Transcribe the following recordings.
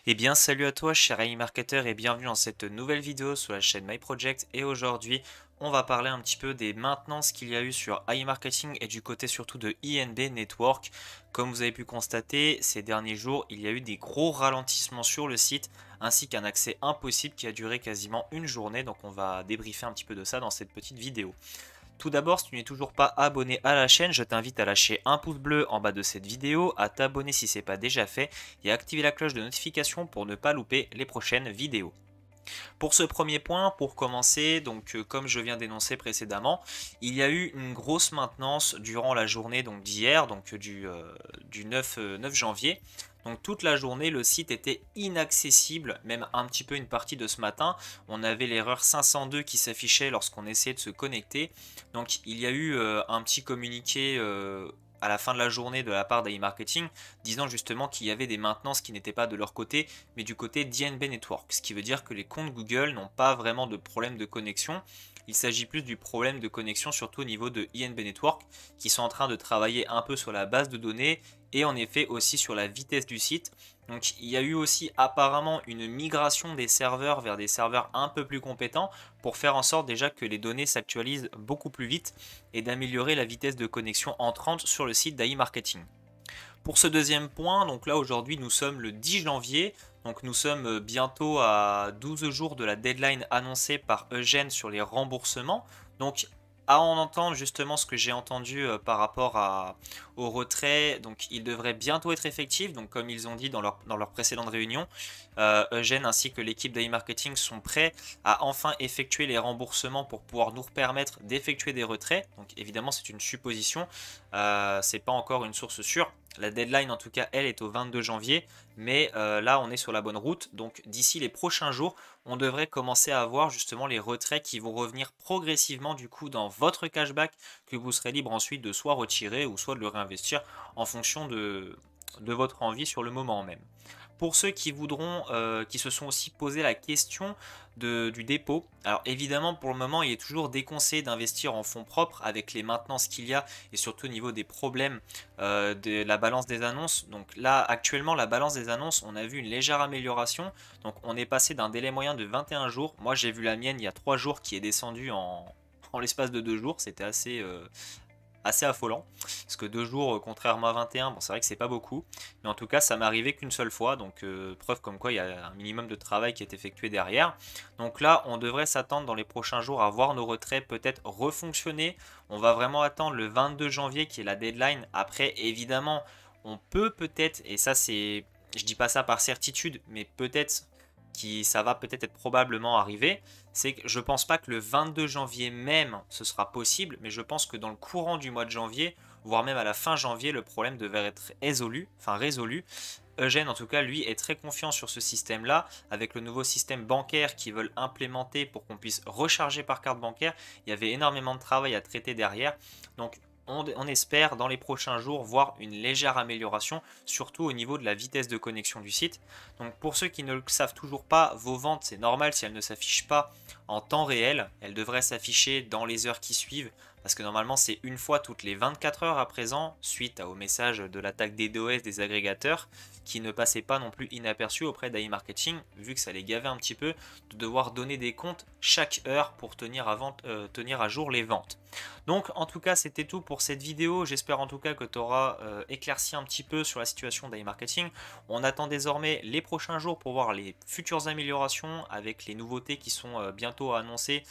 Eh bien, salut à toi, cher AI Marketer, et bienvenue dans cette nouvelle vidéo sur la chaîne My Project. Et aujourd'hui, on va parler un petit peu des maintenances qu'il y a eu sur AI Marketing et du côté surtout de INB Network. Comme vous avez pu constater, ces derniers jours, il y a eu des gros ralentissements sur le site, ainsi qu'un accès impossible qui a duré quasiment une journée. Donc, on va débriefer un petit peu de ça dans cette petite vidéo. Tout d'abord, si tu n'es toujours pas abonné à la chaîne, je t'invite à lâcher un pouce bleu en bas de cette vidéo, à t'abonner si ce n'est pas déjà fait et à activer la cloche de notification pour ne pas louper les prochaines vidéos. Pour ce premier point, pour commencer, donc comme je viens d'énoncer précédemment, il y a eu une grosse maintenance durant la journée d'hier, du 9 janvier. Donc toute la journée, le site était inaccessible, même un petit peu une partie de ce matin. On avait l'erreur 502 qui s'affichait lorsqu'on essayait de se connecter. Donc il y a eu un petit communiqué à la fin de la journée de la part d'iMarketing disant justement qu'il y avait des maintenances qui n'étaient pas de leur côté mais du côté d'INB Network, ce qui veut dire que les comptes Google n'ont pas vraiment de problème de connexion. Il s'agit plus du problème de connexion surtout au niveau de INB Network qui sont en train de travailler un peu sur la base de données et en effet aussi sur la vitesse du site. Donc il y a eu aussi apparemment une migration des serveurs vers des serveurs un peu plus compétents pour faire en sorte déjà que les données s'actualisent beaucoup plus vite et d'améliorer la vitesse de connexion entrante sur le site d'AI Marketing. Pour ce deuxième point, donc là aujourd'hui nous sommes le 10 janvier, donc nous sommes bientôt à 12 jours de la deadline annoncée par Eugène sur les remboursements. Donc à en entendre justement ce que j'ai entendu par rapport au retrait, donc il devrait bientôt être effectif, donc comme ils ont dit dans leur précédente réunion, Eugène ainsi que l'équipe d'e-marketing sont prêts à enfin effectuer les remboursements pour pouvoir nous permettre d'effectuer des retraits. Donc évidemment c'est une supposition, c'est pas encore une source sûre. La deadline en tout cas elle est au 22 janvier, mais là on est sur la bonne route. Donc d'ici les prochains jours, on devrait commencer à avoir justement les retraits qui vont revenir progressivement du coup dans votre cashback que vous serez libre ensuite de soit retirer ou soit de le réinvestir en fonction de votre envie sur le moment même. Pour ceux qui voudront, qui se sont aussi posé la question du dépôt, alors évidemment pour le moment il est toujours déconseillé d'investir en fonds propres avec les maintenances qu'il y a et surtout au niveau des problèmes de la balance des annonces. Donc là actuellement la balance des annonces on a vu une légère amélioration, donc on est passé d'un délai moyen de 21 jours, moi j'ai vu la mienne il y a 3 jours qui est descendue en l'espace de 2 jours, c'était assez affolant. Parce que 2 jours, contrairement à 21, bon, c'est vrai que c'est pas beaucoup. Mais en tout cas, ça m'est arrivé qu'une seule fois. Donc, preuve comme quoi il y a un minimum de travail qui est effectué derrière. Donc là, on devrait s'attendre dans les prochains jours à voir nos retraits peut-être refonctionner. On va vraiment attendre le 22 janvier qui est la deadline. Après, évidemment, on peut peut-être, et ça c'est, je dis pas ça par certitude, mais peut-être ça va peut-être être probablement arriver, c'est que je pense pas que le 22 janvier même ce sera possible, mais je pense que dans le courant du mois de janvier, voire même à la fin janvier, le problème devrait être résolu. Eugène, en tout cas, lui, est très confiant sur ce système-là, avec le nouveau système bancaire qu'ils veulent implémenter pour qu'on puisse recharger par carte bancaire. Il y avait énormément de travail à traiter derrière. Donc, on espère dans les prochains jours voir une légère amélioration, surtout au niveau de la vitesse de connexion du site. Donc pour ceux qui ne le savent toujours pas, vos ventes, c'est normal si elles ne s'affichent pas en temps réel, elles devraient s'afficher dans les heures qui suivent, parce que normalement c'est une fois toutes les 24 heures à présent, suite au message de l'attaque DDoS des agrégateurs, qui ne passaient pas non plus inaperçus auprès d'AI Marketing, vu que ça les gavait un petit peu de devoir donner des comptes chaque heure pour tenir à jour les ventes. Donc en tout cas c'était tout pour cette vidéo, j'espère en tout cas que tu auras éclairci un petit peu sur la situation d'iMarketing. On attend désormais les prochains jours pour voir les futures améliorations avec les nouveautés qui sont bientôt annoncées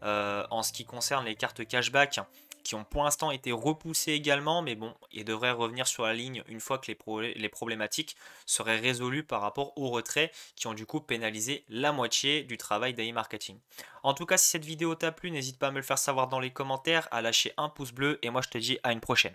en ce qui concerne les cartes cashback qui ont pour l'instant été repoussées également, mais bon, ils devraient revenir sur la ligne une fois que les problématiques seraient résolues par rapport aux retraits qui ont du coup pénalisé la moitié du travail d'AI Marketing. En tout cas, si cette vidéo t'a plu, n'hésite pas à me le faire savoir dans les commentaires, à lâcher un pouce bleu, et moi je te dis à une prochaine.